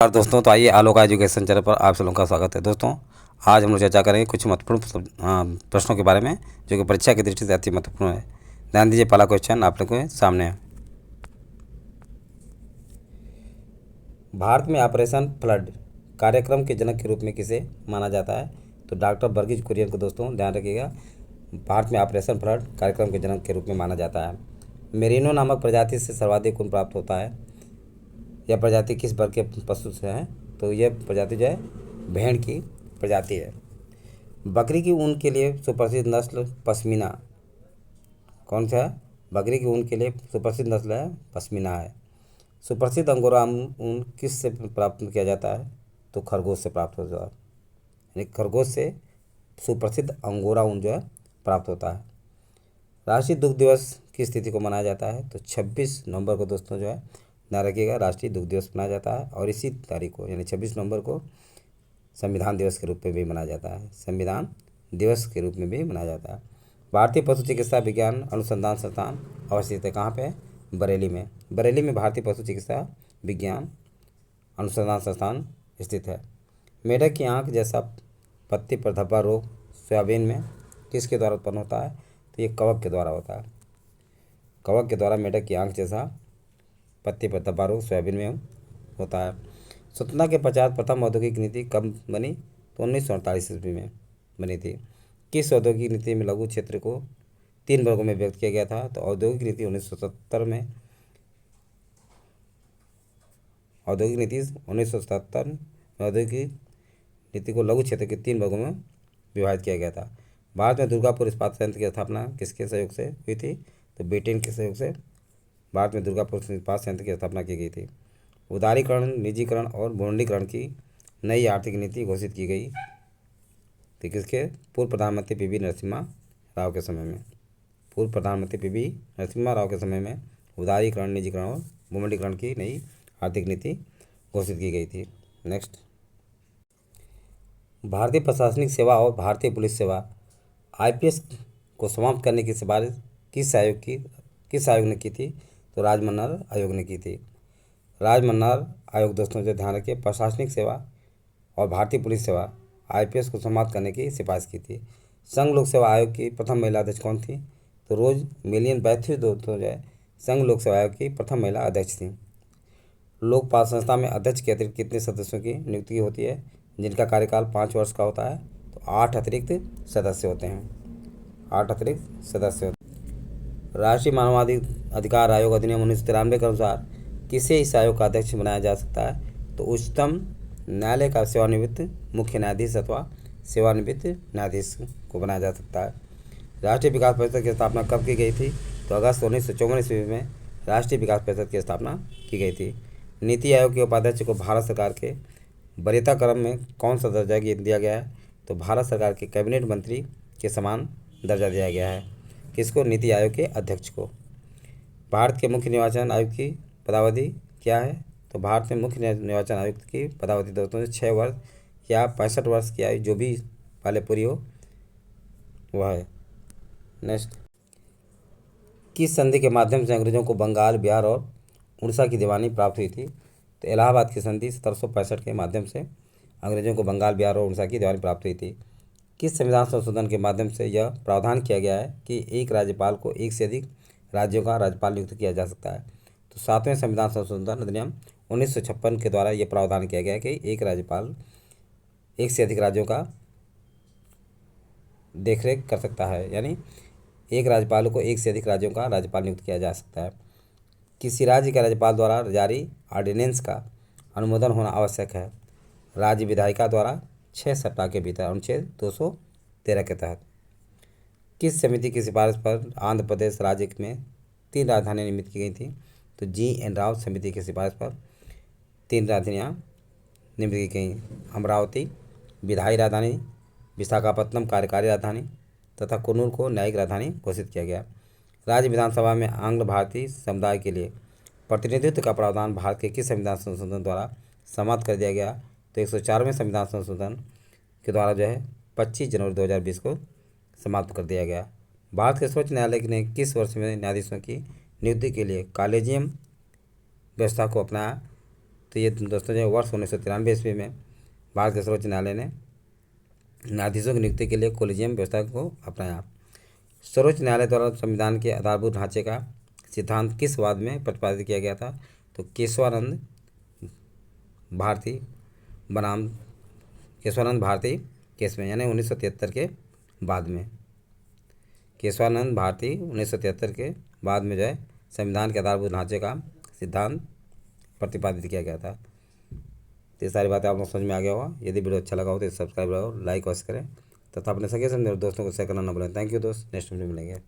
और दोस्तों, तो आइए आलोका एजुकेशन चैनल पर आप सब लोगों का स्वागत है। दोस्तों, आज हम लोग चर्चा करेंगे कुछ महत्वपूर्ण प्रश्नों के बारे में जो कि परीक्षा की दृष्टि से अति महत्वपूर्ण है। ध्यान दीजिए, पहला क्वेश्चन आप लोगों के सामने है। भारत में ऑपरेशन फ्लड कार्यक्रम के जनक के रूप में किसे माना जाता है? तो डॉक्टर वर्गीज कुरियन को दोस्तों ध्यान रखिएगा, भारत में ऑपरेशन फ्लड कार्यक्रम के जनक के रूप में माना जाता है। मेरिनो नामक प्रजाति से सर्वाधिक ऊन प्राप्त होता है। यह प्रजाति किस वर्ग के पशु से है? तो यह प्रजाति जो है भेड़ की प्रजाति है। बकरी की ऊन के लिए सुप्रसिद्ध नस्ल पश्मीना कौन सा है? बकरी की ऊन के लिए सुप्रसिद्ध नस्ल है पश्मीना है। सुप्रसिद्ध अंगोरा ऊन किस से प्राप्त किया जाता है? तो खरगोश से प्राप्त होता है, यानी खरगोश से सुप्रसिद्ध अंगोरा ऊन जो है प्राप्त होता है। राष्ट्रीय दुग्ध दिवस किस तिथि को मनाया जाता है? तो 26 नवंबर को दोस्तों जो है ध्यान रखिएगा, राष्ट्रीय दुग्ध दिवस मनाया जाता है। और इसी तारीख को यानी 26 नवंबर को संविधान दिवस के रूप में भी मनाया जाता है। संविधान दिवस के रूप में भी मनाया जाता है। भारतीय पशु चिकित्सा विज्ञान अनुसंधान संस्थान अवस्थित है कहाँ पे? बरेली में। बरेली में भारतीय पशु चिकित्सा विज्ञान अनुसंधान संस्थान स्थित है। मेढक की आँख जैसा पत्ती पर धब्बा रोग सोयाबीन में किसके द्वारा उत्पन्न होता है? तो ये कवक के द्वारा होता है। कवक के द्वारा मेढक की आँख जैसा पत्ती पर धब्बा रोग सोयाबीन में होता है। स्वतंत्रता के पश्चात प्रथम औद्योगिक नीति कब बनी? तो 1948 ईस्वी में बनी थी। किस औद्योगिक नीति में लघु क्षेत्र को 3 वर्गों में व्यक्त किया गया था? तो औद्योगिक नीति 1970 में औद्योगिक नीति को लघु क्षेत्र के 3 वर्गों में विभाजित किया गया था। भारत में दुर्गापुर इस्पात संयंत्र की स्थापना किसके सहयोग से हुई थी? तो ब्रिटेन के सहयोग से भारत में दुर्गापुर इस्पात संयंत्र की स्थापना की गई थी। उदारीकरण, निजीकरण और भूमंडलीकरण की नई आर्थिक नीति घोषित की गई थी किसके? पूर्व प्रधानमंत्री पीवी नरसिम्हा राव के समय में। पूर्व प्रधानमंत्री पीवी नरसिम्हा राव के समय में उदारीकरण, निजीकरण और भूमंडलीकरण की नई आर्थिक नीति घोषित की गई थी। नेक्स्ट, भारतीय प्रशासनिक सेवा और भारतीय पुलिस सेवा IPS को समाप्त करने की सिफारिश किस आयोग ने की थी? तो राजमन्नार आयोग ने की थी। राजमन्नार आयोग दोस्तों जो ध्यान रखिए, प्रशासनिक सेवा और भारतीय पुलिस सेवा IPS को समाप्त करने की सिफारिश की थी। संघ लोक सेवा आयोग की प्रथम महिला अध्यक्ष कौन थी? तो रोज मिलियन बैथ्यू दोस्तों जो है संघ लोक सेवा आयोग की प्रथम महिला अध्यक्ष थी। लोकपाल संस्था में अध्यक्ष के अतिरिक्त कितने सदस्यों की नियुक्ति होती है जिनका कार्यकाल 5 वर्ष का होता है? तो 8 अतिरिक्त सदस्य होते हैं। 8 अतिरिक्त सदस्य होते हैं। राष्ट्रीय मानवाधिकार आयोग अधिनियम 1993 के अनुसार किसे इस आयोग का अध्यक्ष बनाया जा सकता है? तो उच्चतम न्यायालय का सेवानिवृत्त मुख्य न्यायाधीश अथवा सेवानिवृत्त न्यायाधीश को बनाया जा सकता है। राष्ट्रीय विकास परिषद की स्थापना कब की गई थी? तो अगस्त 1954 ईस्वी में राष्ट्रीय विकास परिषद की स्थापना की गई थी। नीति आयोग के उपाध्यक्ष को भारत सरकार के वरीयता क्रम में कौन सा दर्जा दिया गया है? तो भारत सरकार के कैबिनेट मंत्री के समान दर्जा दिया गया है। किसको? नीति आयोग के अध्यक्ष को। भारत के मुख्य निर्वाचन आयुक्त की पदावधि क्या है? तो भारत में मुख्य निर्वाचन आयुक्त की पदावधि दोस्तों 6 वर्ष या 65 वर्ष की आयु जो भी पहले पूरी हो वह है। नेक्स्ट, किस संधि के माध्यम से अंग्रेजों को बंगाल, बिहार और उड़ीसा की दीवानी प्राप्त हुई थी? तो इलाहाबाद की संधि 1765 के माध्यम से अंग्रेजों को बंगाल, बिहार और उड़ीसा की दीवानी प्राप्त हुई थी। किस संविधान संशोधन के माध्यम से यह प्रावधान किया गया है कि एक राज्यपाल को एक से अधिक राज्यों का राज्यपाल नियुक्त किया जा सकता है? तो 7वें संविधान संशोधन अधिनियम 1956 के द्वारा यह प्रावधान किया गया है कि एक राज्यपाल एक से अधिक राज्यों का देखरेख कर सकता है, यानी एक राज्यपाल को एक से अधिक राज्यों का राज्यपाल नियुक्त किया जा सकता है। किसी राज्य के राज्यपाल द्वारा जारी ऑर्डिनेंस का अनुमोदन होना आवश्यक है। राज्य विधायिका द्वारा 6 सप्ताह के भीतर अनुच्छेद 213 के तहत। किस समिति की सिफारिश पर आंध्र प्रदेश राज्य में 3 राजधानियाँ निर्मित की गई थी? तो GN राव समिति की सिफारिश पर 3 राजधानियाँ निर्मित की गई। अमरावती विधायी राजधानी, विशाखापत्तनम कार्यकारी राजधानी तथा कुन्नूर को न्यायिक राजधानी घोषित किया गया। राज्य विधानसभा में आंग्ल भारतीय समुदाय के लिए प्रतिनिधित्व का प्रावधान भारत के किस संविधान संशोधन द्वारा समाप्त कर दिया गया? तो 104वें संविधान संशोधन के द्वारा जो है 25 जनवरी 2020 को समाप्त कर दिया गया। भारत के सर्वोच्च न्यायालय ने किस वर्ष में न्यायाधीशों की नियुक्ति के लिए कॉलेजियम व्यवस्था को अपनाया? तो ये दोस्तों जो वर्ष 1993 ईस्वी में भारत के सर्वोच्च न्यायालय ने न्यायाधीशों की नियुक्ति के लिए कोलिजियम व्यवस्था को अपनाया। सर्वोच्च न्यायालय द्वारा संविधान के आधारभूत ढांचे का सिद्धांत किस वाद में प्रतिपादित किया गया था? तो केशवानंद भारती बनाम केशवानंद भारती केस में, यानी 1973 के बाद में। केशवानंद भारती 1973 के बाद में जो है संविधान के आधारभूत ढांचे का सिद्धांत प्रतिपादित किया गया था। तो ये सारी बातें आपको समझ में आ गया होगा। यदि वीडियो अच्छा लगा हो तो सब्सक्राइब करो, लाइक और करें तथा अपने सगे से मेरे दोस्तों को शेयर करना न भूलें। थैंक यू दोस्त, नेक्स्ट वीडियो में मिलेंगे।